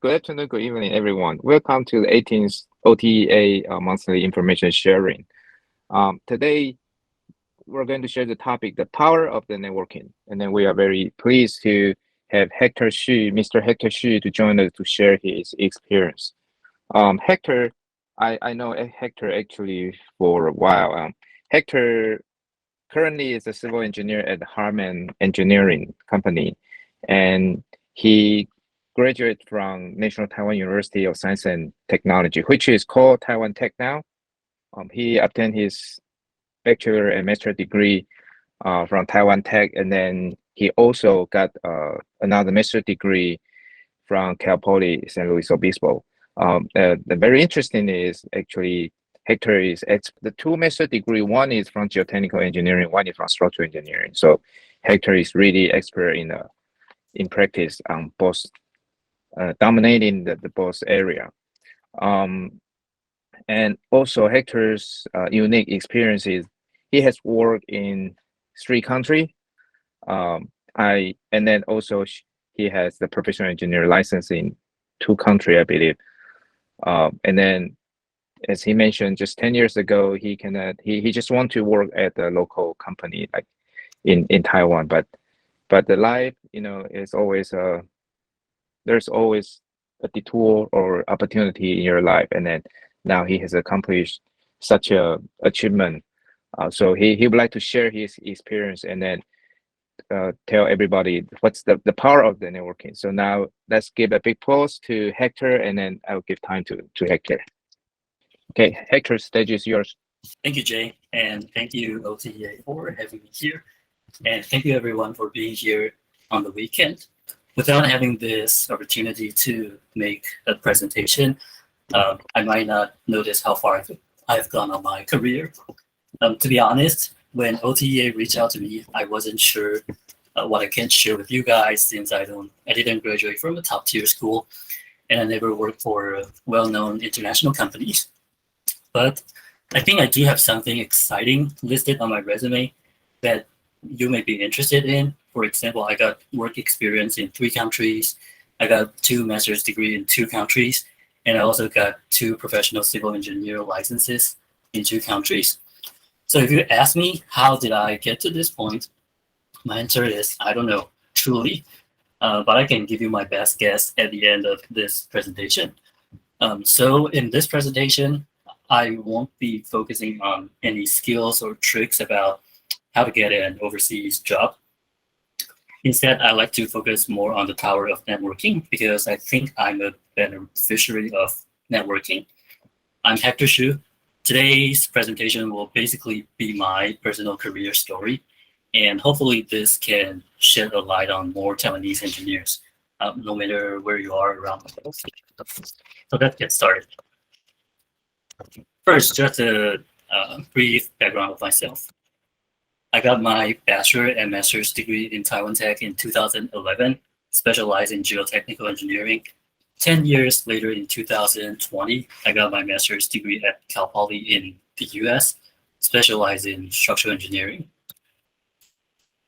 Good afternoon, good evening, everyone. Welcome to the 18th OTEA monthly information sharing. Today, we're going to share the topic, the power of the networking. And then we are very pleased to have Hector Xu, Mr. Hector Xu, to join us to share his experience. Hector, I know Hector actually for a while. Hector currently is a civil engineer at Harman Engineering Company, and he graduated from National Taiwan University of Science and Technology, which is called Taiwan Tech now. He obtained his bachelor and master degree from Taiwan Tech, and then he also got another master degree from Cal Poly San Luis Obispo. The very interesting is actually Hector is the two master degree. One is from geotechnical engineering, one is from structural engineering. So Hector is really expert in practice on both, dominating the both area. Um, and also Hector's unique experience is he has worked in 3 countries. And then also he has the professional engineer license in 2 countries, I believe. And then, as he mentioned, just 10 years ago, he just want to work at a local company like in Taiwan, but the life, is always there's always a detour or opportunity in your life, and then now he has accomplished such a achievement. So he would like to share his experience and then tell everybody what's the power of the networking. So now let's give a big applause to Hector, and then I'll give time to Hector. Okay, Hector, stage is yours. Thank you, Jay, and thank you, OTEA, for having me here. And thank you, everyone, for being here on the weekend. Without having this opportunity to make a presentation, I might not notice how far I've gone on my career. To be honest, when OTEA reached out to me, I wasn't sure what I can share with you guys since I didn't graduate from a top tier school, and I never worked for well-known international companies. But I think I do have something exciting listed on my resume that you may be interested in. For example, I got work experience in 3 countries. I got 2 master's degree in 2 countries, and I also got 2 professional civil engineer licenses in 2 countries. So if you ask me, how did I get to this point? My answer is, I don't know, truly. But I can give you my best guess at the end of this presentation. So in this presentation, I won't be focusing on any skills or tricks about how to get an overseas job. Instead, I like to focus more on the power of networking because I think I'm a beneficiary of networking. I'm Hector Xu. Today's presentation will basically be my personal career story, and hopefully this can shed a light on more Taiwanese engineers, no matter where you are around the world. So let's get started. First, just a brief background of myself. I got my bachelor and master's degree in Taiwan Tech in 2011, specialized in geotechnical engineering. 10 years later, in 2020, I got my master's degree at Cal Poly in the US, specialized in structural engineering.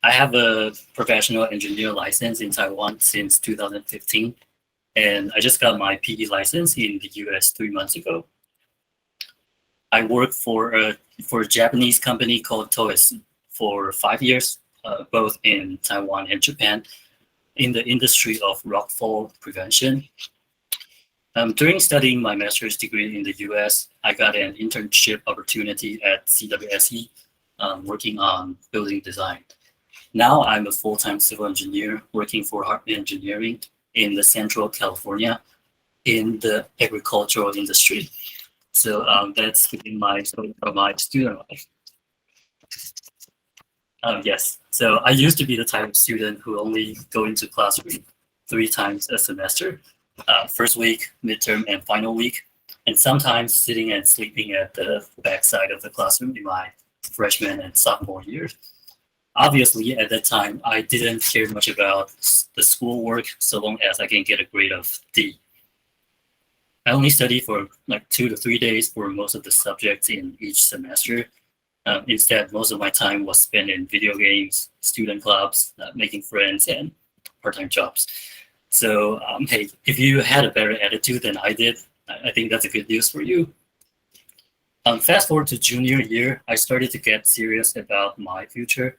I have a professional engineer license in Taiwan since 2015, and I just got my PE license in the US 3 months ago. I worked for a Japanese company called TOEA for 5 years, both in Taiwan and Japan, in the industry of rockfall prevention. During studying my master's degree in the US, I got an internship opportunity at CWSE, working on building design. Now I'm a full-time civil engineer working for Harman Engineering in the Central California in the agricultural industry. So that's within my student life. Yes, so I used to be the type of student who only go into classroom 3 times a semester, first week, midterm, and final week, and sometimes sitting and sleeping at the backside of the classroom in my freshman and sophomore years. Obviously, at that time, I didn't care much about the schoolwork so long as I can get a grade of D. I only studied for like 2 to 3 days for most of the subjects in each semester. Instead, most of my time was spent in video games, student clubs, making friends, and part-time jobs. So, hey, if you had a better attitude than I did, I think that's a good news for you. Fast forward to junior year, I started to get serious about my future,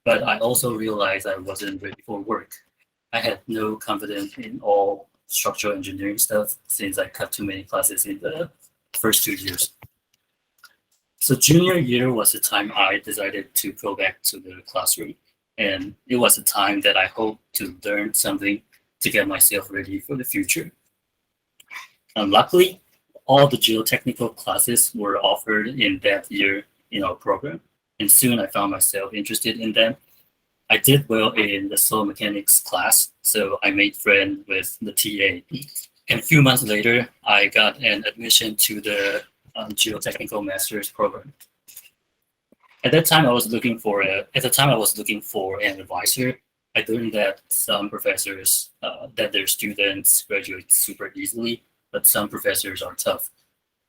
but I also realized I wasn't ready for work. I had no confidence in all structural engineering stuff since I cut too many classes in the first 2 years. So junior year was the time I decided to go back to the classroom. And it was a time that I hoped to learn something to get myself ready for the future. Luckily, all the geotechnical classes were offered in that year in our program. And soon I found myself interested in them. I did well in the soil mechanics class, so I made friends with the TA. And a few months later, I got an admission to the geotechnical master's program. At that time, I was looking for an advisor. I learned that some professors that their students graduate super easily, but some professors are tough.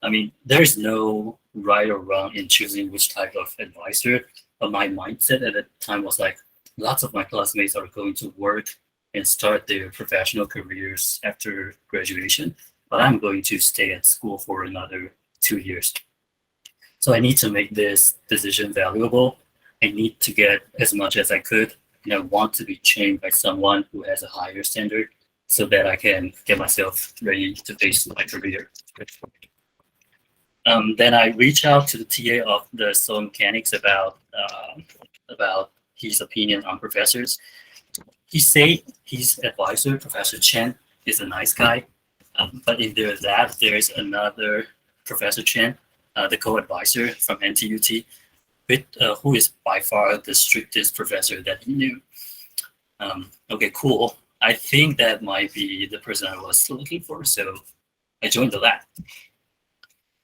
I mean, there's no right or wrong in choosing which type of advisor, but my mindset at that time was like, lots of my classmates are going to work and start their professional careers after graduation, but I'm going to stay at school for another 2 years. So I need to make this decision valuable. I need to get as much as I could, and I want to be trained by someone who has a higher standard so that I can get myself ready to face my career. Then I reached out to the TA of the soil mechanics about his opinion on professors. He said his advisor, Professor Chen, is a nice guy, but in their lab there's another Professor Chen, the co-advisor from NTUT, who is by far the strictest professor that he knew. Okay, cool. I think that might be the person I was looking for, so I joined the lab.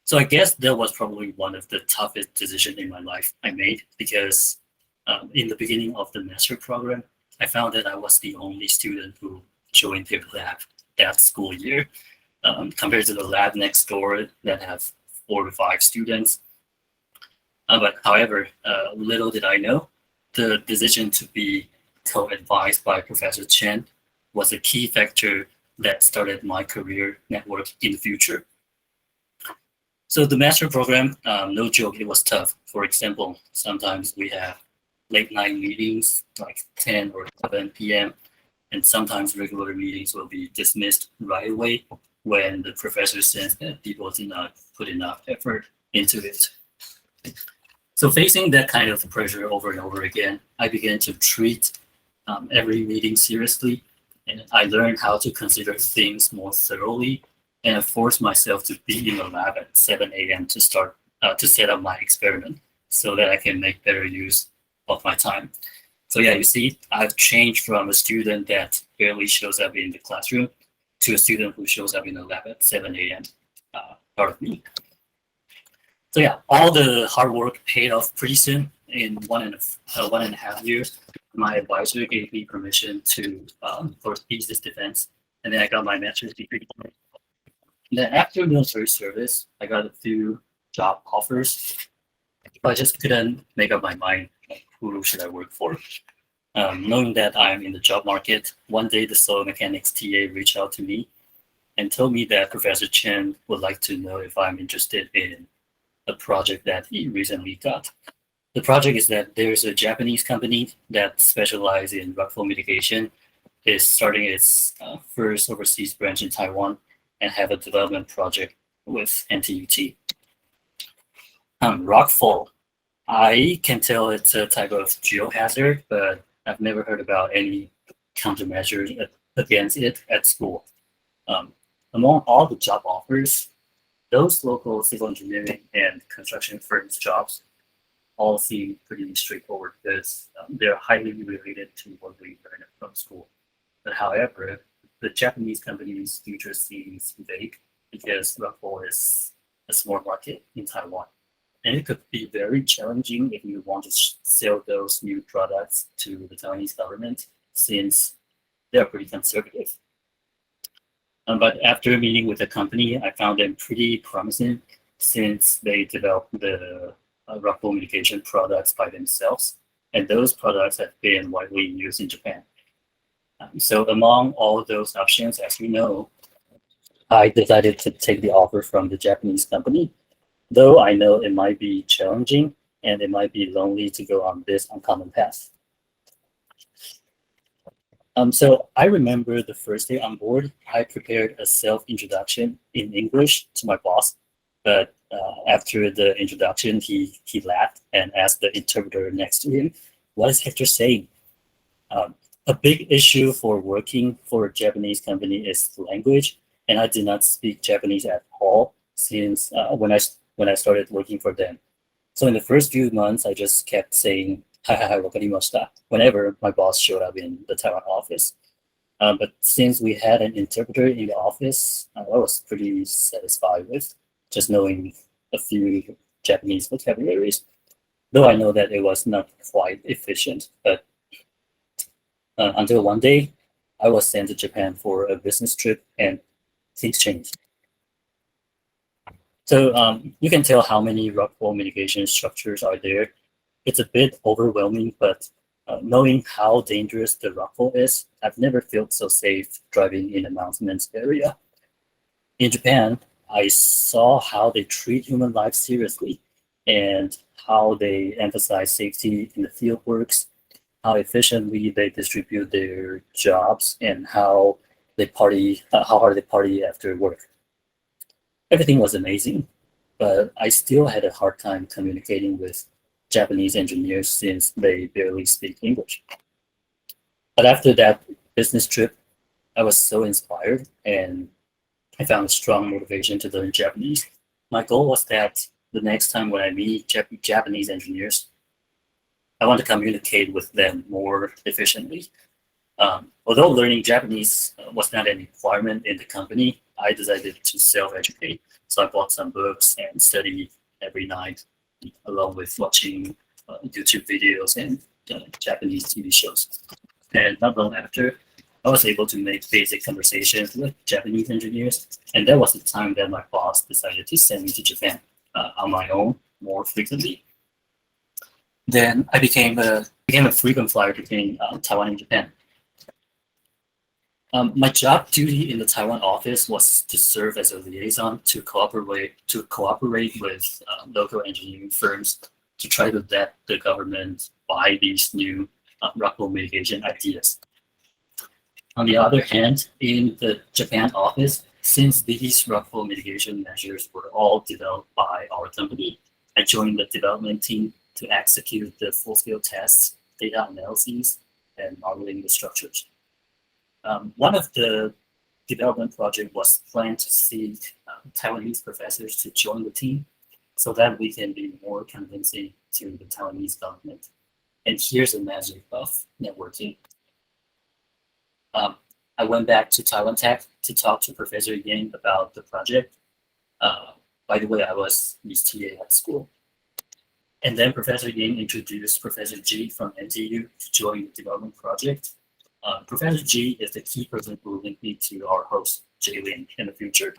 So I guess that was probably one of the toughest decisions in my life I made because in the beginning of the master program, I found that I was the only student who joined their lab that school year, compared to the lab next door that have 4 to 5 students. But however, little did I know, the decision to be co-advised by Professor Chen was a key factor that started my career network in the future. So the master program, no joke, it was tough. For example, sometimes we have late night meetings like 10 or 11 p.m. and sometimes regular meetings will be dismissed right away when the professor says that people did not put enough effort into it. So facing that kind of pressure over and over again, I began to treat every meeting seriously, and I learned how to consider things more thoroughly, and I forced myself to be in the lab at 7 a.m. to start to set up my experiment so that I can make better use of my time. So yeah, you see, I've changed from a student that barely shows up in the classroom to a student who shows up in the lab at 7 a.m. Part of me. So yeah, all the hard work paid off pretty soon. In 1.5 years, my advisor gave me permission to for thesis defense, and then I got my master's degree. And then after military service, I got a few job offers, but I just couldn't make up my mind who should I work for. Knowing that I'm in the job market, one day the soil mechanics TA reached out to me and told me that Professor Chen would like to know if I'm interested in a project that he recently got. The project is that there's a Japanese company that specializes in rockfall mitigation, is starting its first overseas branch in Taiwan and have a development project with NTUT. Rockfall, I can tell it's a type of geohazard, but I've never heard about any countermeasures against it at school. Among all the job offers, those local civil engineering and construction firms jobs all seem pretty straightforward because they're highly related to what we learn from school. But however, the Japanese company's future seems vague because Rockfall is a small market in Taiwan. And it could be very challenging if you want to sell those new products to the Taiwanese government since they're pretty conservative. But after meeting with the company, I found them pretty promising since they developed the rockfall mitigation products by themselves. And those products have been widely used in Japan. So among all those options, as you know, I decided to take the offer from the Japanese company, though I know it might be challenging and it might be lonely to go on this uncommon path. So I remember the first day on board, I prepared a self-introduction in English to my boss, but after the introduction, he laughed and asked the interpreter next to him, "What is Hector saying?" Um, a big issue for working for a Japanese company is language, and I did not speak Japanese at all since when I started working for them. So in the first few months, I just kept saying "Hi, hi, hi, wakarimashita" whenever my boss showed up in the Taiwan office. But since we had an interpreter in the office, I was pretty satisfied with just knowing a few Japanese vocabularies. Though I know that it was not quite efficient, but until one day, I was sent to Japan for a business trip, and things changed. So you can tell how many rockfall mitigation structures are there. It's a bit overwhelming, but knowing how dangerous the rockfall is, I've never felt so safe driving in a mountainous area. In Japan, I saw how they treat human life seriously and how they emphasize safety in the field works, how efficiently they distribute their jobs, and how hard they party after work. Everything was amazing, but I still had a hard time communicating with Japanese engineers since they barely speak English. But after that business trip, I was so inspired and I found strong motivation to learn Japanese. My goal was that the next time when I meet Japanese engineers, I want to communicate with them more efficiently. Although learning Japanese was not an requirement in the company, I decided to self-educate. So I bought some books and studied every night, along with watching YouTube videos and Japanese TV shows. And not long after, I was able to make basic conversations with Japanese engineers, and that was the time that my boss decided to send me to Japan on my own more frequently. Then I became a frequent flyer between Taiwan and Japan. My job duty in the Taiwan office was to serve as a liaison to cooperate with local engineering firms to try to let the government buy these new rockfall mitigation ideas. On the other hand, in the Japan office, since these rockfall mitigation measures were all developed by our company, I joined the development team to execute the full-scale tests, data analyses, and modeling the structures. One of the development project was planned to seek Taiwanese professors to join the team so that we can be more convincing to the Taiwanese government. And here's the magic of networking. I went back to Taiwan Tech to talk to Professor Yang about the project. By the way, I was his TA at school. And then Professor Yang introduced Professor G from NTU to join the development project. Professor G is the key person who linked me to our host, Jaylin, in the future.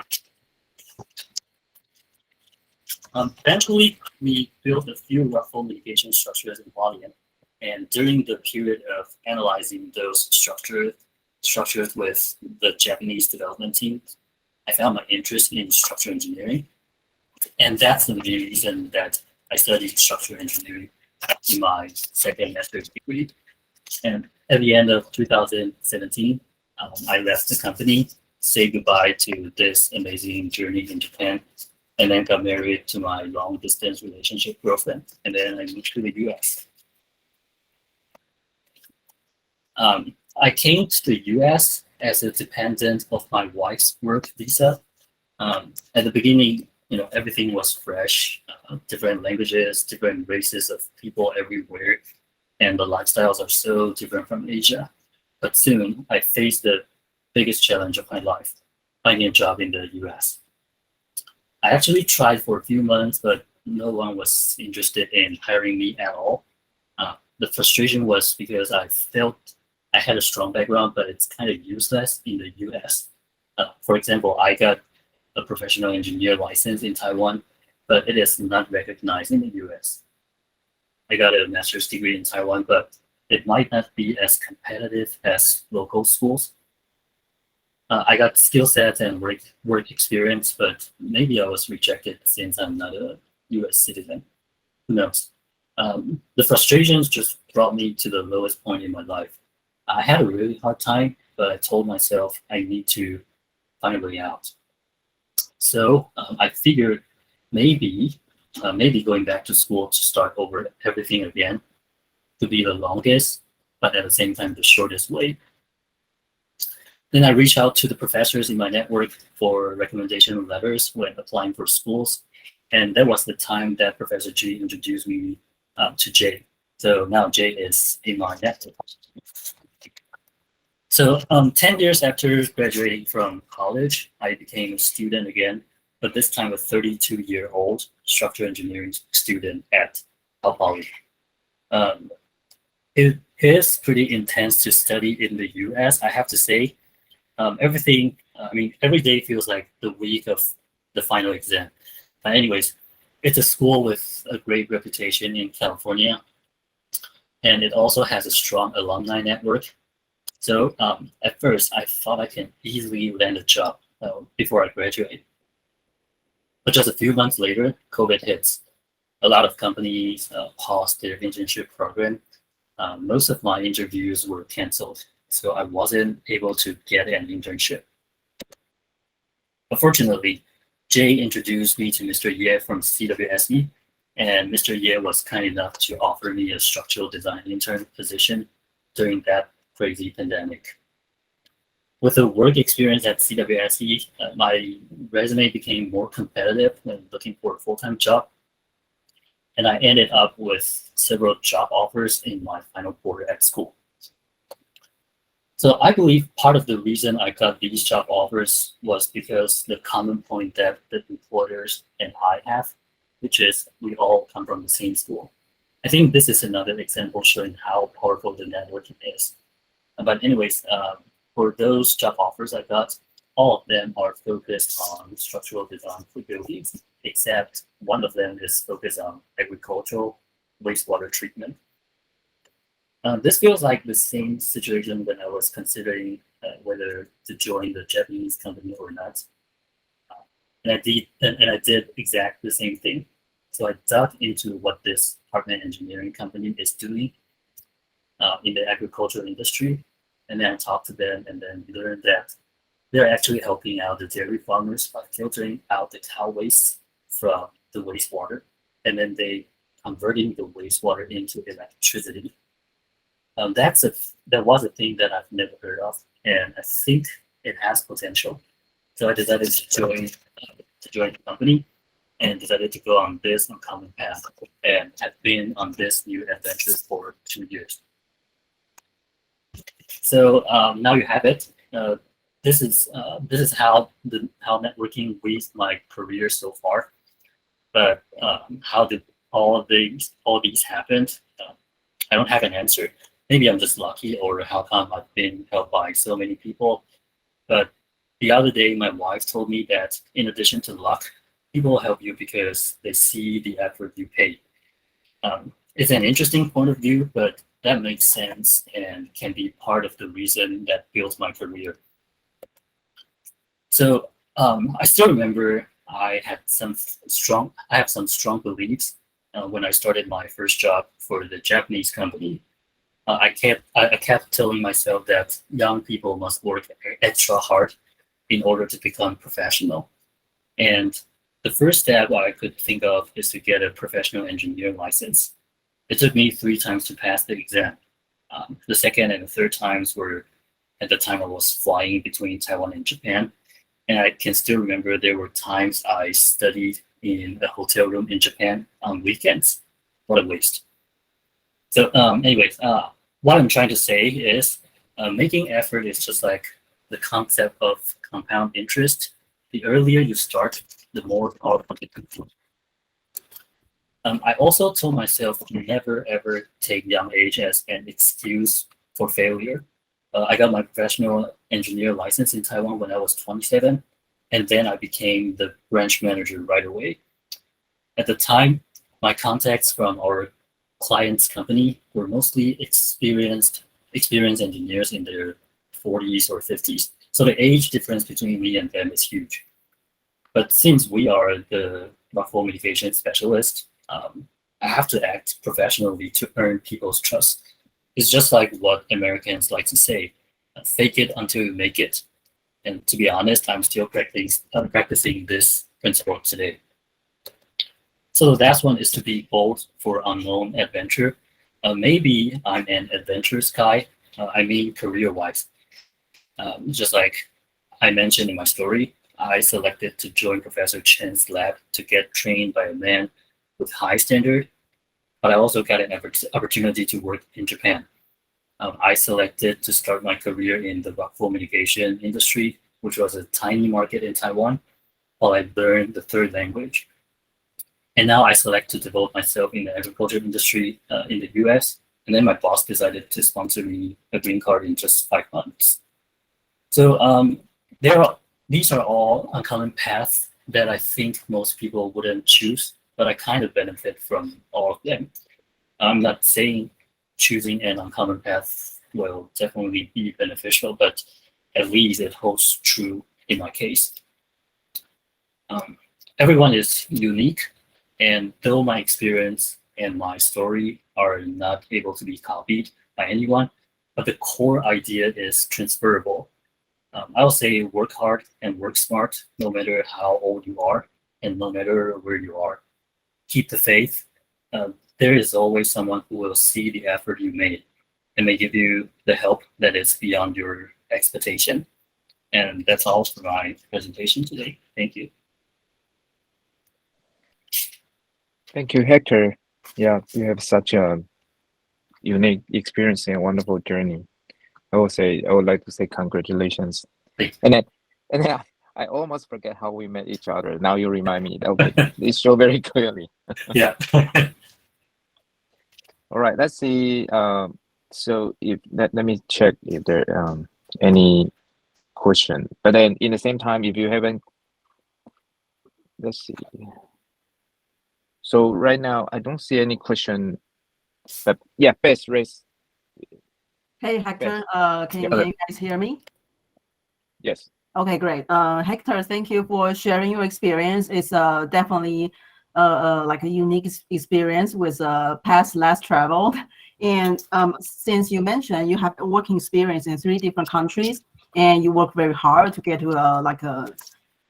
Eventually, we built a few rockfall mitigation structures in Hualien. And during the period of analyzing those structures with the Japanese development team, I found my interest in structural engineering. And that's the main reason that I studied structural engineering in my second master's degree. And at the end of 2017, I left the company, said goodbye to this amazing journey in Japan, and then got married to my long distance relationship girlfriend. And then I moved to the US. I came to the US as a dependent of my wife's work visa. At the beginning, everything was fresh, different languages, different races of people everywhere, and the lifestyles are so different from Asia. But soon, I faced the biggest challenge of my life, finding a job in the US. I actually tried for a few months, but no one was interested in hiring me at all. The frustration was because I felt I had a strong background, but it's kind of useless in the US. For example, I got a professional engineer license in Taiwan, but it is not recognized in the US. I got a master's degree in Taiwan, but it might not be as competitive as local schools. I got skill sets and work experience, but maybe I was rejected since I'm not a U.S. citizen. Who knows? The frustrations just brought me to the lowest point in my life. I had a really hard time, but I told myself I need to find a way out. So I figured maybe, maybe going back to school to start over everything again to be the longest, but at the same time the shortest way. Then I reached out to the professors in my network for recommendation letters when applying for schools. And that was the time that Professor G introduced me to Jay. So now Jay is in my network. So 10 years after graduating from college, I became a student again, but this time a 32-year-old structural engineering student at Cal Poly. It is pretty intense to study in the US, I have to say. Every day feels like the week of the final exam. But anyways, it's a school with a great reputation in California, and it also has a strong alumni network. So at first, I thought I can easily land a job before I graduate. But just a few months later, COVID hits. A lot of companies paused their internship program. Most of my interviews were canceled, so I wasn't able to get an internship. But fortunately, Jay introduced me to Mr. Ye from CWSE, and Mr. Ye was kind enough to offer me a structural design intern position during that crazy pandemic. With the work experience at CWSE, my resume became more competitive when looking for a full-time job, and I ended up with several job offers in my final quarter at school. So I believe part of the reason I got these job offers was because the common point that the employers and I have, which is we all come from the same school. I think this is another example showing how powerful the networking is. But anyways, for those job offers I got, all of them are focused on structural design for buildings, except one of them is focused on agricultural wastewater treatment. This feels like the same situation when I was considering whether to join the Japanese company or not. And I did exactly the same thing. So I dug into what this partner engineering company is doing in the agricultural industry, and then I talked to them and then learned that they're actually helping out the dairy farmers by filtering out the cow waste from the wastewater, and then they converting the wastewater into electricity. That was a thing that I've never heard of, and I think it has potential. So I decided to join the company and decided to go on this uncommon path, and have been on this new adventure for 2 years. So now you have it. This is how networking weaves my career so far. But how did all these happen? I don't have an answer. Maybe I'm just lucky, or how come I've been helped by so many people. But the other day, my wife told me that in addition to luck, people help you because they see the effort you pay. It's an interesting point of view, but that makes sense and can be part of the reason that built my career. So I still remember I have some strong beliefs when I started my first job for the Japanese company. I kept telling myself that young people must work extra hard in order to become professional. And the first step I could think of is to get a professional engineer license. It took me 3 times to pass the exam. The second and the third times were at the time I was flying between Taiwan and Japan. And I can still remember there were times I studied in a hotel room in Japan on weekends. What a waste. So anyways, what I'm trying to say is making effort is just like the concept of compound interest. The earlier you start, the more powerful it becomes. I also told myself to never ever take young age as an excuse for failure. I got my professional engineer license in Taiwan when I was 27, and then I became the branch manager right away. At the time, my contacts from our client's company were mostly experienced engineers in their 40s or 50s. So the age difference between me and them is huge. But since we are the workflow mitigation specialist, I have to act professionally to earn people's trust. It's just like what Americans like to say, fake it until you make it. And to be honest, I'm still practicing this principle today. So the last one is to be bold for unknown adventure. Maybe I'm an adventurous guy. I mean, career-wise. Just like I mentioned in my story, I selected to join Professor Chen's lab to get trained by a man with high standard, but I also got an opportunity to work in Japan. I selected to start my career in the rockfall mitigation industry, which was a tiny market in Taiwan, while I learned the third language. And now I select to develop myself in the agriculture industry in the US. And then my boss decided to sponsor me a green card in just 5 months. So these are all uncommon paths that I think most people wouldn't choose, but I kind of benefit from all of them. I'm not saying choosing an uncommon path will definitely be beneficial, but at least it holds true in my case. Everyone is unique, and though my experience and my story are not able to be copied by anyone, but the core idea is transferable. I will say work hard and work smart, no matter how old you are and no matter where you are. Keep the faith. There is always someone who will see the effort you made and may give you the help that is beyond your expectation. And that's all for my presentation today. Thank you. Thank you, Hector. Yeah, you have such a unique experience and wonderful journey. I would like to say congratulations. And then I almost forget how we met each other. Now you remind me. Okay, it show very clearly. Yeah. All right, let's see. So if let me check if there any question. But then in the same time, if you haven't, let's see. So right now I don't see any question. But yeah, best race. Hey, Hector, can Yeah. you guys hear me? Yes. Okay, great. Hector, thank you for sharing your experience. It's definitely like a unique experience with past less traveled. And since you mentioned you have working experience in 3 different countries and you work very hard to get to like a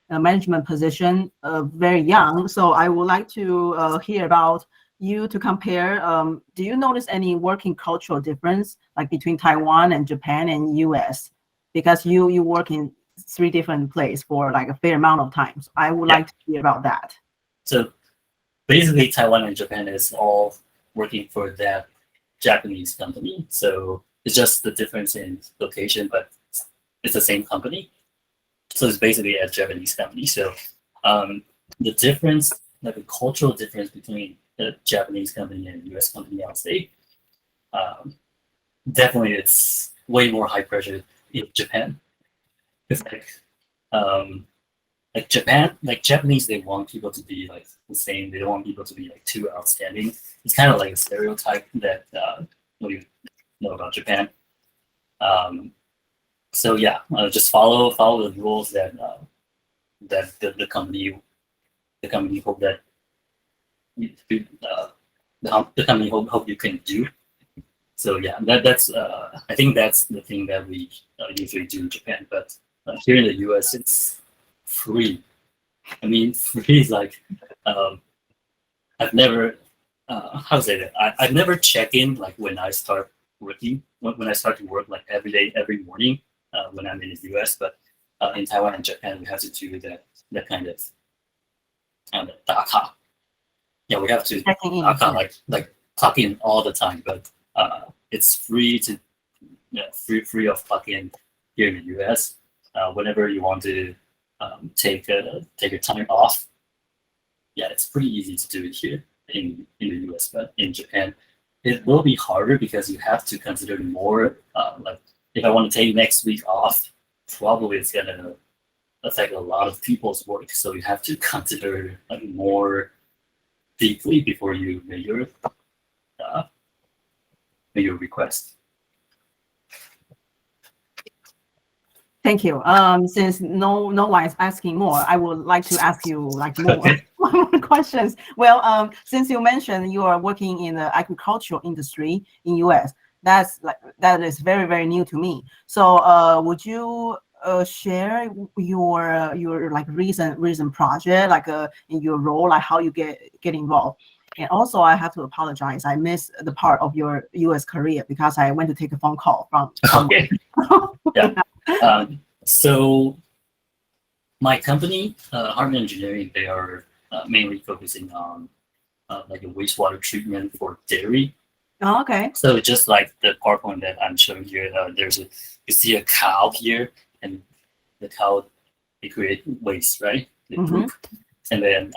management position very young. So I would like to hear about you to compare. Do you notice any working cultural difference like between Taiwan and Japan and US? Because you work in 3 different places for like a fair amount of time. So I would like to hear about that. So basically, Taiwan and Japan is all working for that Japanese company. So it's just the difference in location, but it's the same company. So it's basically a Japanese company. So the difference, like the cultural difference between the Japanese company and US company, I'll say, definitely it's way more high pressure in Japan. It's like Japan, like Japanese, they want people to be like the same. They don't want people to be like too outstanding. It's kind of like a stereotype that we know about Japan. So yeah, just follow the rules that that the company hope that the company hope you can do. So yeah, that's I think that's the thing that we usually do in Japan. But here in the US, it's free. I mean, free is like I've never how to say that I've never checked in like when I start working when I start to work like every day every morning when I'm in the US. But in Taiwan and Japan, we have to do that kind of daka. Yeah, we have to daka like clock in all the time, but it's free to free of clock in here in the US. Whenever you want to take your time off, yeah, it's pretty easy to do it here in the US. But in Japan, it will be harder because you have to consider more. Like if I want to take next week off, probably it's gonna affect a lot of people's work. So you have to consider like more deeply before you make your your request. Thank you. Since no one is asking more, I would like to ask you like more, Okay. more questions. Well, since you mentioned you are working in the agricultural industry in US, that is very new to me. So, would you share your like recent project, like in your role, like how you get involved? And also, I have to apologize. I missed the part of your US career because I went to take a phone call from someone. Okay. Yeah. So my company, Harman Engineering, they are mainly focusing on like a wastewater treatment for dairy. Oh, okay. So just like the PowerPoint that I'm showing here, you see a cow here, and the cow, they create waste, right? They Mhm. poop, and then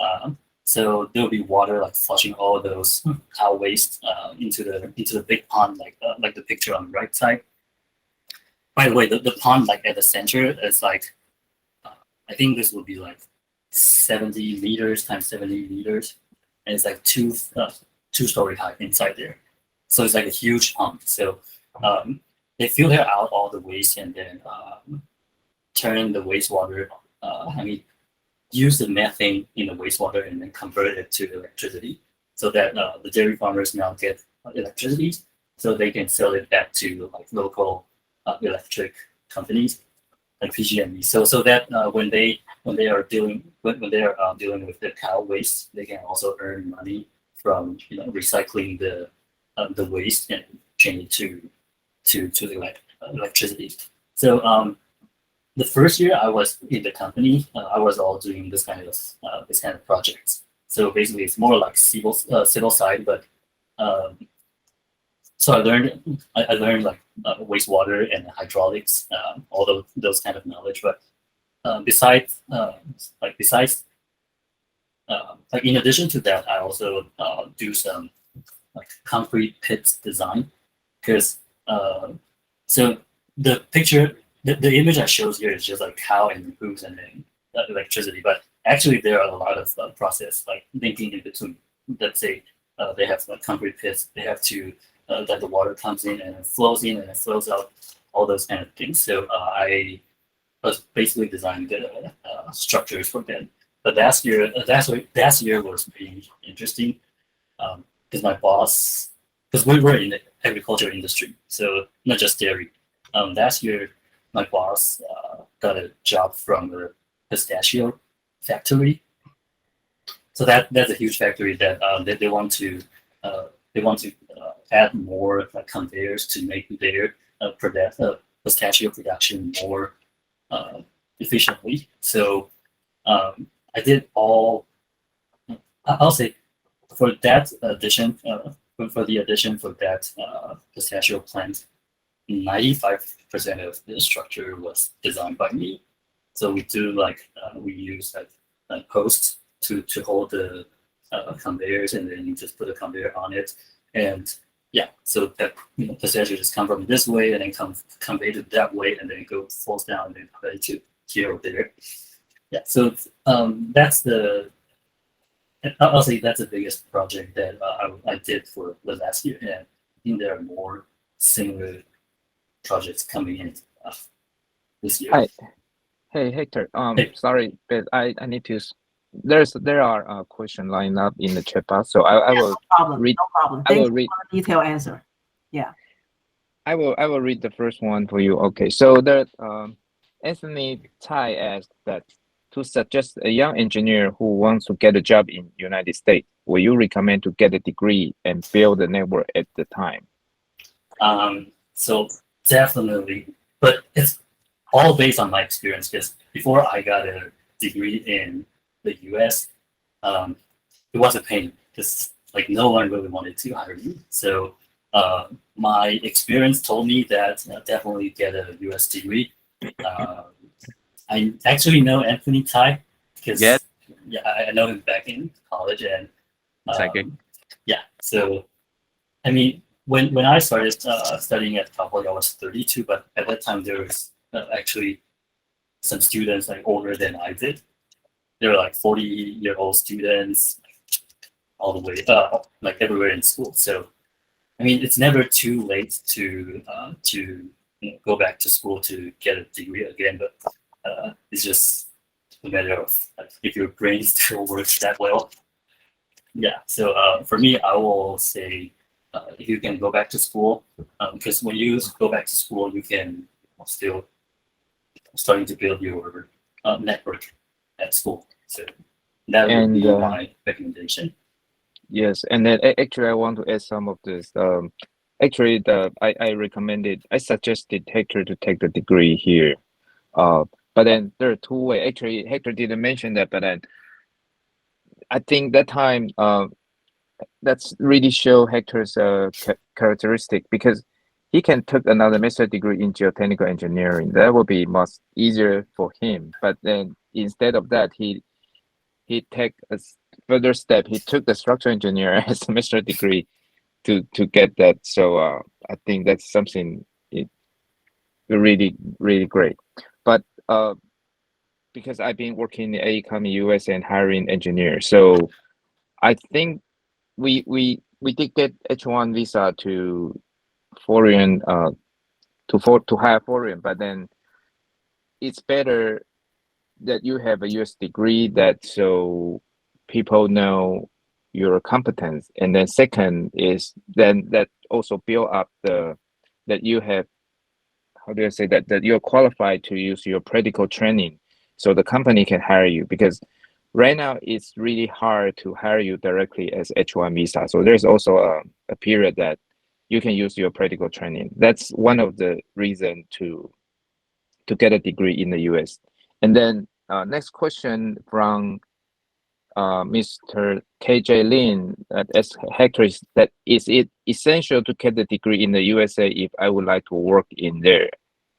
so there'll be water like flushing all those cow waste into the big pond, like the picture on the right side. By the way, the pond like at the center is like I think this will be like 70 meters times 70 meters, and it's like two-story high inside there. So it's like a huge pond. So um, they filter out all the waste and then turn the wastewater. I mean, use the methane in the wastewater and then convert it to electricity, so that the dairy farmers now get electricity, so they can sell it back to like local electric companies like PG&E. So that when they are dealing with the cow waste, they can also earn money from recycling the waste and change it to the electricity. So the first year I was in the company, I was all doing this kind of projects. So basically, it's more like civil side, but um, so I learned like wastewater and hydraulics, all those kind of knowledge. But besides like in addition to that, I also do some like concrete pits design, because so the picture, the image I shows here is just like cow and hooves and then electricity, but actually there are a lot of process like linking in between. Let's say they have like concrete pits, they have to that the water comes in and it flows in and it flows out, all those kind of things. So I was basically designing the structures for them. But last year was really interesting, because my boss, because we were in the agriculture industry, so not just dairy. Last year, my boss got a job from a pistachio factory. So that's a huge factory that they want to add more conveyors to make their pistachio production more efficiently. So I did all. I'll say for that addition, for the addition for that pistachio plant, 95% of the structure was designed by me. So we do like we use like posts to hold the conveyors, and then you just put a conveyor on it, and yeah, so that pistachio just come from this way and then convey it that way, and then it goes falls down and then convey to here or there. Yeah, so that's the I'll say that's the biggest project that I did for the last year, and I think there are more similar projects coming in this year. Hi, hey Hector. Hey. Sorry, but I need to. There are question lined up in the chat box, so I Yeah, will no problem. read. No problem. I will Thanks read. for the detailed answer. Yeah. I will read the first one for you. Okay, so that Anthony Tai asked that to suggest a young engineer who wants to get a job in United States, will you recommend to get a degree and build a network at the time? So definitely, but it's all based on my experience, because before I got a degree in the US, it was a pain because like no one really wanted to hire me. So my experience told me that definitely get a US degree. Uh, I actually know Anthony Tai because Yes. yeah, I know him back in college, and Exactly. yeah. So I mean, when I started studying at college, I was 32, but at that time there was actually some students like older than I did. They were like 40-year-old students, all the way like everywhere in school. So I mean, it's never too late to go back to school to get a degree again, but it's just a matter of if your brain still works that well. Yeah. So for me, I will say if you can go back to school, because when you go back to school, you can still starting to build your network at school. So that would And be my recommendation. yes, and then actually I want to add some of this. Actually, I recommended, I suggested Hector to take the degree here. But then there are two ways. Actually, Hector didn't mention that, but then I think that time, that's really show Hector's characteristic, because he can take another master degree in geotechnical engineering. That would be much easier for him. But then instead of that, he take a further step. He took the structural engineer as a master degree to get that. So I think that's something really great. But because I've been working in AECOM US and hiring engineers, so I think we did get H1 visa to foreign to hire foreign, but then it's better that you have a US degree, that so people know your competence. And then second is then that also build up the that you have, how do I say that you're qualified to use your practical training, so the company can hire you. Because right now it's really hard to hire you directly as H1 visa. So there's also a period that you can use your practical training. That's one of the reason to get a degree in the US. And then next question from Mr. KJ Lin as Hector is that is it essential to get the degree in the USA if I would like to work in there?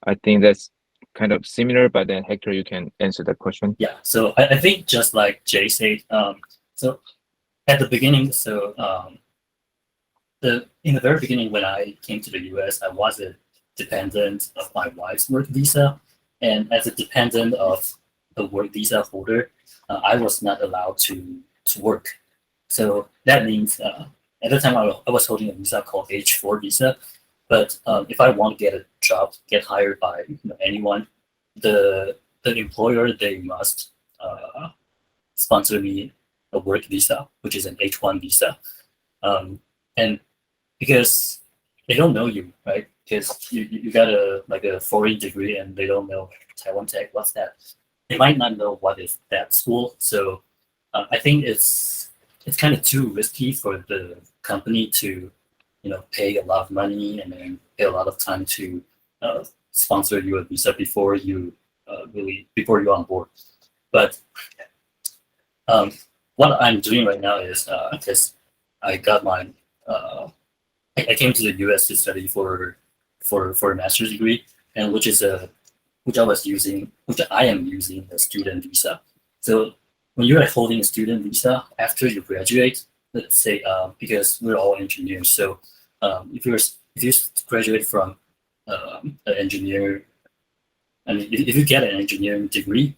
I think that's kind of similar, but then Hector, you can answer that question. Yeah. So I think just like Jay said, so at the beginning, in the very beginning when I came to the US, I was a dependent of my wife's work visa, and as a dependent of the work visa holder, I was not allowed to work. So that means at the time I was holding a visa called H4 visa, but if I want to get a job, get hired by anyone, the employer they must sponsor me a work visa, which is an H1 visa, and because they don't know you, right? Because you got a foreign degree and they don't know Taiwan Tech. What's that? They might not know what is that school. So I think it's kind of too risky for the company to pay a lot of money and then pay a lot of time to sponsor you a visa before before you're on board. But what I'm doing right now is because I got my I came to the US to study for a master's degree, and which I am using a student visa. So when you are holding a student visa after you graduate, let's say because we're all engineers, so if you graduate from an engineer, I mean if you get an engineering degree,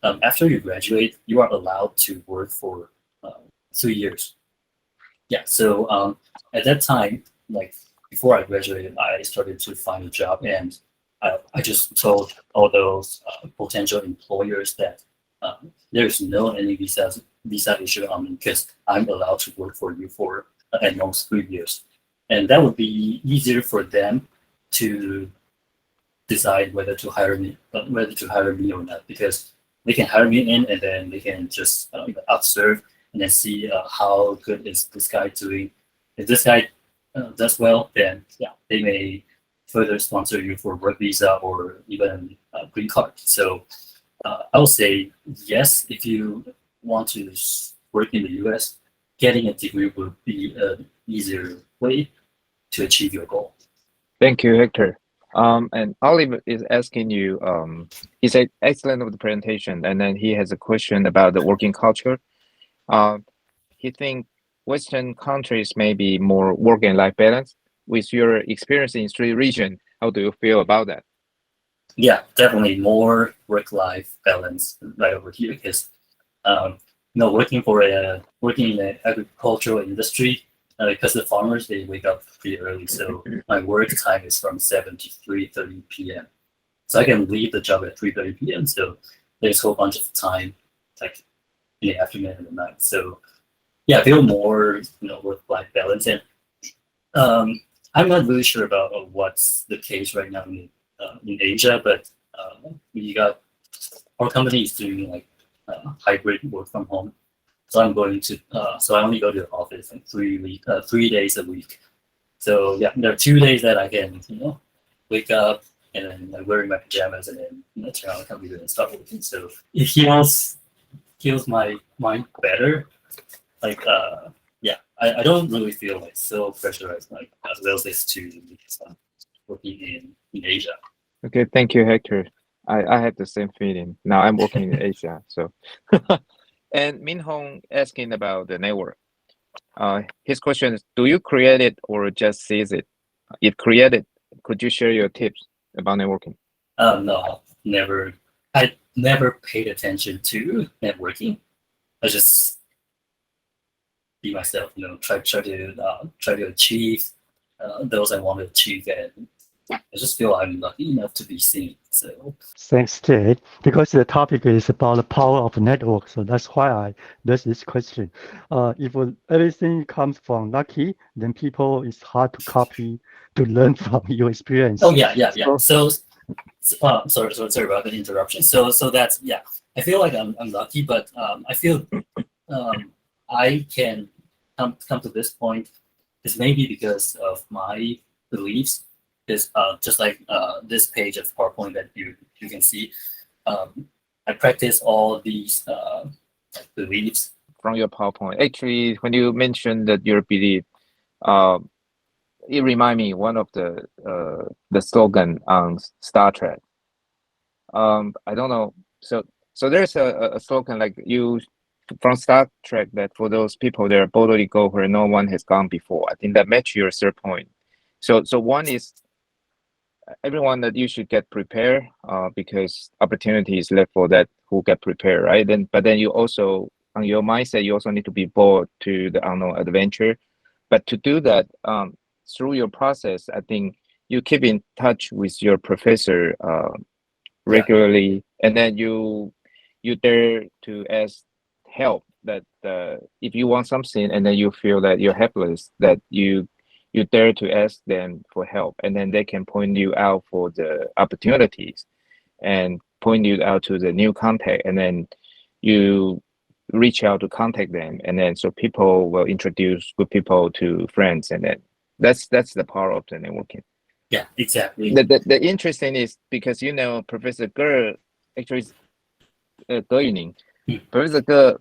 after you graduate, you are allowed to work for 3 years. Yeah. So at that time, like before I graduated, I started to find a job, and I just told all those potential employers that there's no any visa issue on me because I'm allowed to work for you for at most 3 years, and that would be easier for them to decide whether to hire me or not, because they can hire me in and then they can just observe and then see how good is this guy doing. If this guy does well, then yeah, they may further sponsor you for work visa or even a green card. So I would say yes, if you want to work in the US, getting a degree would be an easier way to achieve your goal. Thank you, Hector. And Oliver is asking you, he said, excellent of the presentation. And then he has a question about the working culture. He think Western countries may be more work and life balance. With your experience in three region, how do you feel about that? Yeah, definitely more work-life balance right over here because working in the agricultural industry, because the farmers, they wake up pretty early. So my work time is from 7 to 3:30 p.m. So I can leave the job at 3:30 p.m. So there's a whole bunch of time like in the afternoon and the night. So yeah, I feel more, work-life balance. And I'm not really sure about what's the case right now in Asia, but we got our company is doing like hybrid work from home. So so I only go to the office like 3 days a week. So yeah, there are 2 days that I can, wake up and then like wearing my pajamas and then turn on the computer and start working. So it heals my mind better. Like yeah, I don't really feel like so pressurized like as well as to working in Asia. Okay, thank you, Hector. I have the same feeling. Now I'm working in Asia, so. And Min Hong asking about the network. His question is, do you create it or just sees it? If created, could you share your tips about networking? No, never. I never paid attention to networking. I just be myself. Try to achieve those I want to achieve, and I just feel I'm lucky enough to be seen. So Thanks, Jay. Because the topic is about the power of network, so that's why I raised this question. If everything comes from lucky, then people it's hard to copy to learn from your experience. oh yeah. So sorry about the interruption. So that's yeah. I feel like I'm lucky, but I feel I can come to this point is maybe because of my beliefs. Is just like this page of PowerPoint that you can see. I practice all these beliefs from your PowerPoint. Actually, when you mentioned that your belief, it remind me one of the slogan on Star Trek. I don't know. So there's a slogan like you from Star Trek that for those people that are boldly go where no one has gone before. I think that match your third point. So one is everyone that you should get prepared because opportunity is left for that who get prepared, right? But then you also on your mindset you also need to be bold to the unknown adventure. But to do that through your process, I think you keep in touch with your professor regularly, and then you dare to ask help that if you want something and then you feel that you're helpless, that you dare to ask them for help, and then they can point you out for the opportunities and point you out to the new contact, and then you reach out to contact them, and then so people will introduce good people to friends, and then that's the power of the networking. Yeah, exactly. The interesting is because Professor Ge actually is Ge Yuning. Professor Ge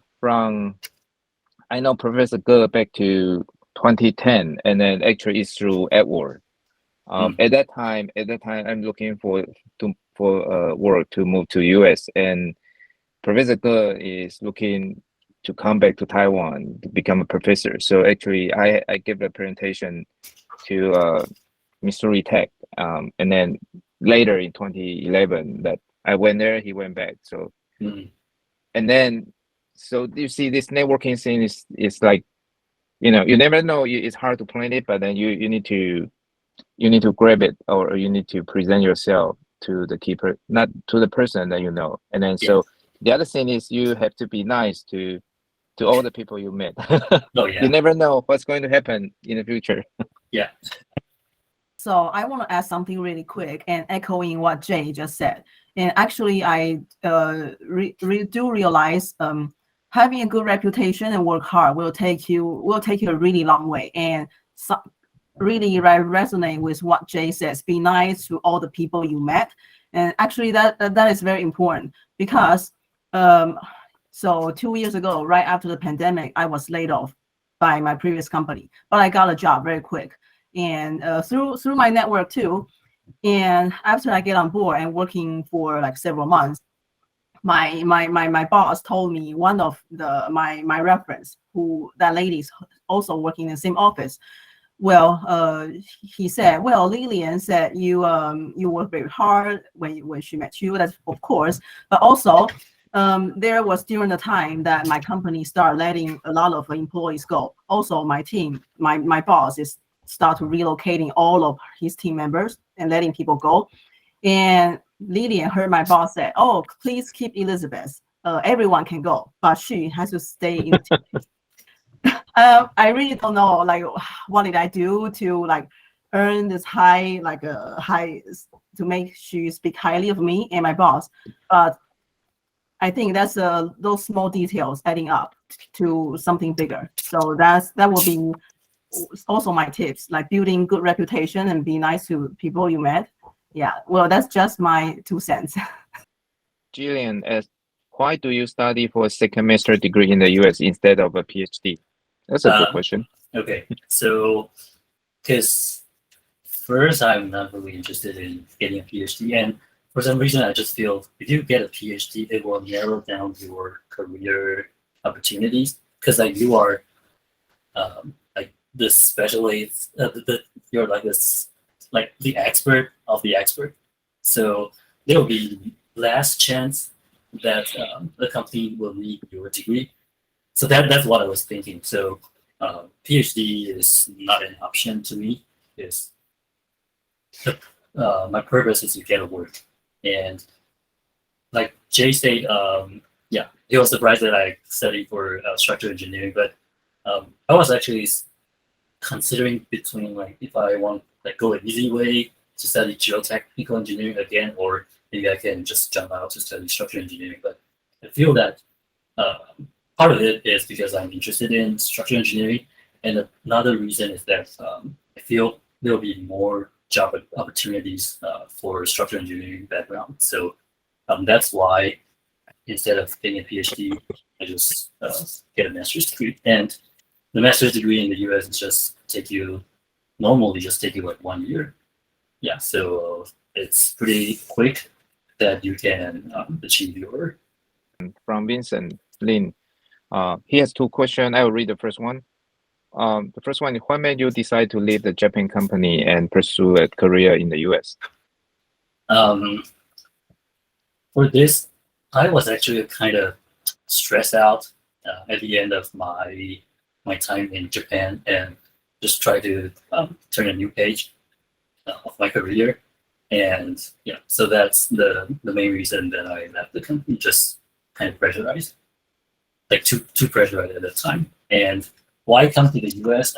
I know Professor Ge back to 2010, and then actually it's through Edward. At that time, I'm looking for work to move to US, and Professor Ge is looking to come back to Taiwan to become a professor. So actually, I gave a presentation to Missouri Tech, and then later in 2011 that I went there, he went back. So, and then so you see this networking thing is like, you never know. It's hard to plan it, but then you need to grab it, or you need to present yourself to the keeper, not to the person that you know. And then so the other thing is you have to be nice to all the people you met. Oh yeah. You never know what's going to happen in the future. Yeah. So I want to add something really quick and echoing what Jay just said. And actually, I do realize having a good reputation and work hard will take you a really long way. And really resonate with what Jay says. Be nice to all the people you met. And actually, that is very important because so 2 years ago, right after the pandemic, I was laid off by my previous company, but I got a job very quick. And through my network too. And after I get on board and working for like several months, my boss told me one of my reference, who that lady's also working in the same office. Well, he said, well, Lillian said you work very hard when she met you. That's of course, but also There was during the time that my company started letting a lot of employees go. Also, my team, my boss is start relocating all of his team members and letting people go. And Lillian heard my boss say, "Oh, please keep Elizabeth. Everyone can go, but she has to stay in the team." I really don't know, like, what did I do to like earn this high, like a high, to make she speak highly of me and my boss. But I think that's those small details adding up to something bigger. So that will be also my tips, like building good reputation and be nice to people you met. Yeah, well, that's just my 2 cents. Jillian asked, why do you study for a second master degree in the US instead of a PhD? That's a good question. Okay, so because first I'm not really interested in getting a PhD, and for some reason I just feel if you get a PhD, it will narrow down your career opportunities because like you are like the specialist, you're like this like the expert of the expert. So there will be less chance that the company will need your degree. So that's what I was thinking. So PhD is not an option to me. Is my purpose is to get a work, and like Jay said, yeah, he was surprised that I studied for structural engineering, but I was actually considering between like if I want like go an easy way to study geotechnical engineering again, or maybe I can just jump out to study structural engineering. But I feel that part of it is because I'm interested in structural engineering, and another reason is that I feel there will be more job opportunities for structural engineering background. So that's why instead of getting a PhD, I just get a master's degree. And the master's degree in the US is just normally just take you like 1 year. Yeah, so it's pretty quick that you can achieve your. From Vincent Lin, he has 2 questions. I will read the first one. The first one is, what made you decide to leave the Japan company and pursue a career in the US? For this, I was actually kind of stressed out at the end of my time in Japan and just try to turn a new page of my career. And yeah, so that's the main reason that I left the company, just kind of pressurized, like too pressurized at the time. And why come to the US?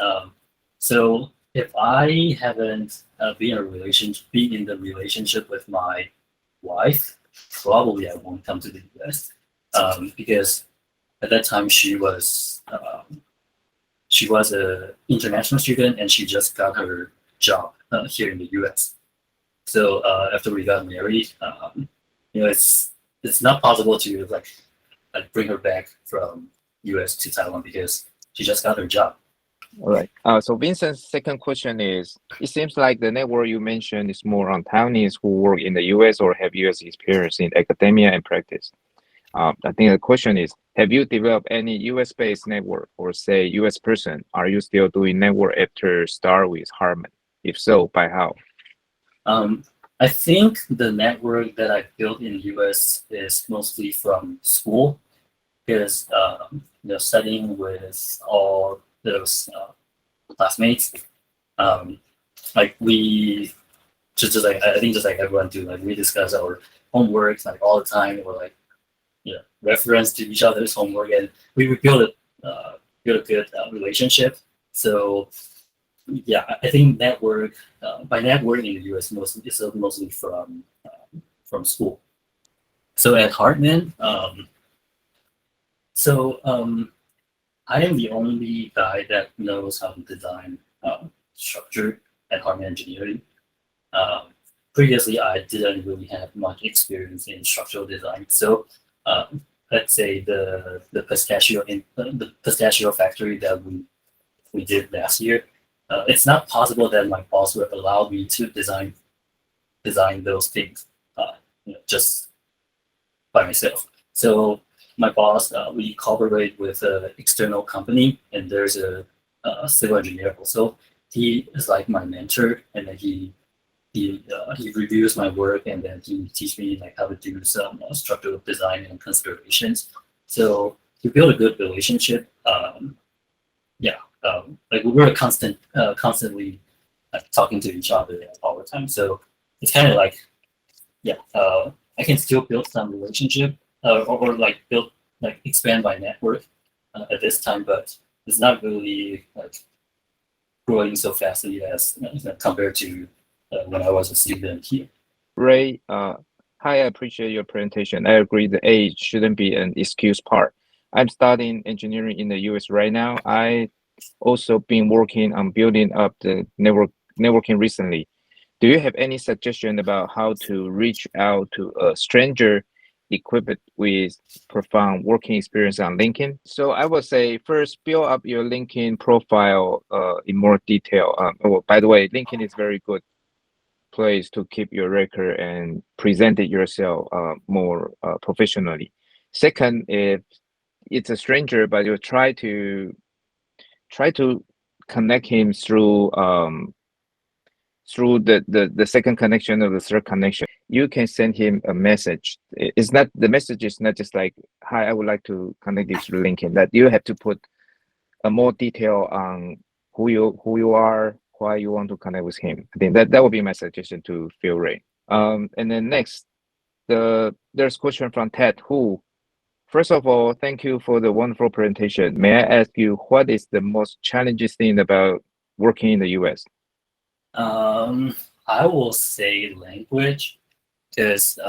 So if I haven't been in the relationship with my wife, probably I won't come to the US because at that time she was an international student and she just got her job here in the US. So after we got married, it's not possible to like bring her back from US to Taiwan because she just got her job. All right. So Vincent's second question is, it seems like the network you mentioned is more on Taiwanese who work in the US or have US experience in academia and practice. I think the question is, have you developed any US-based network or say US person? Are you still doing network after start with Harman? If so, by how? I think the network that I built in the US is mostly from school because studying with all those classmates, like we just like I think just like everyone do, like we discuss our homeworks like all the time, or like reference to each other's homework, and we build a good relationship. So yeah, I think by networking in the US mostly from school. So at Hartman, I am the only guy that knows how to design structure at Hartman Engineering. Previously, I didn't really have much experience in structural design. So let's say the pistachio factory that we did last year, it's not possible that my boss would allow me to design those things just by myself. So my boss, we cooperate with an external company, and there's a civil engineer also. He is like my mentor, and then he he reviews my work, and then he teach me like how to do some structural design and considerations. So we build a good relationship. Like we were constantly like talking to each other all the time. So it's kind of like, I can still build some relationship or like expand my network at this time, but it's not really like growing so fastly as compared to when I was a student here. Ray, hi, I appreciate your presentation. I agree the age shouldn't be an excuse part. I'm studying engineering in the US right now. I also been working on building up the networking recently. Do you have any suggestion about how to reach out to a stranger equipped with profound working experience on LinkedIn? So I would say first build up your LinkedIn profile in more detail. By the way, LinkedIn is very good place to keep your record and present it yourself more professionally. Second, if it's a stranger, but you try to connect him through the second connection or the third connection. You can send him a message. It's not, the message is not just like, hi, I would like to connect you through LinkedIn. That you have to put a more detail on who you are, why you want to connect with him. I think that would be my suggestion to Phil Ray. And then next, there's question from Ted who. First of all, thank you for the wonderful presentation. May I ask you what is the most challenging thing about working in the US? I will say language, because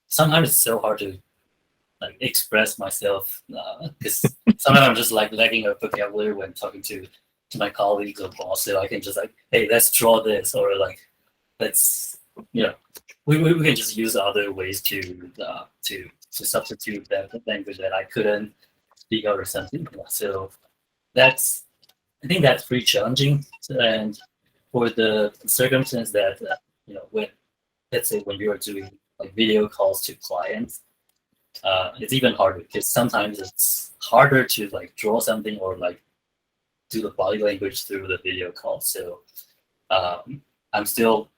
sometimes it's so hard to like express myself, because sometimes I'm just like lacking a vocabulary when talking to my colleagues or boss. So I can just like, hey, let's draw this, or like let's we can just use other ways to substitute that language that I couldn't speak out or something. So that's, I think that's pretty challenging. And for the circumstance that when, let's say, when you are doing like video calls to clients, it's even harder because sometimes it's harder to like draw something or like do the body language through the video call. So I'm still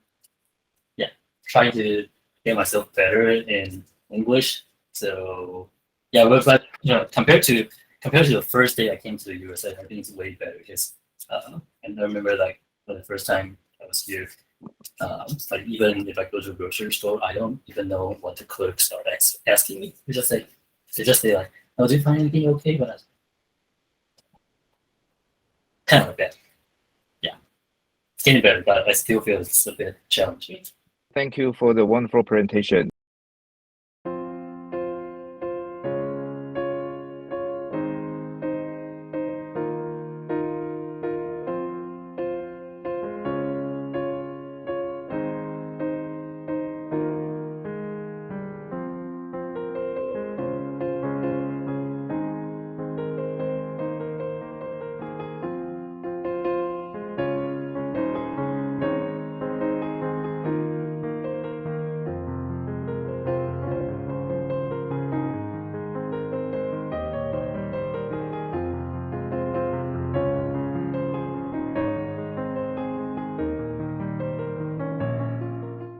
trying to get myself better in English. So but compared to the first day I came to the US, I think it's way better because and I remember like for the first time I was here, like even if I go to a grocery store, I don't even know what the clerks start asking me. They just say like, "Oh, do you find anything okay?" But kind of like that. Yeah, it's getting better, but I still feel it's a bit challenging. Thank you for the wonderful presentation.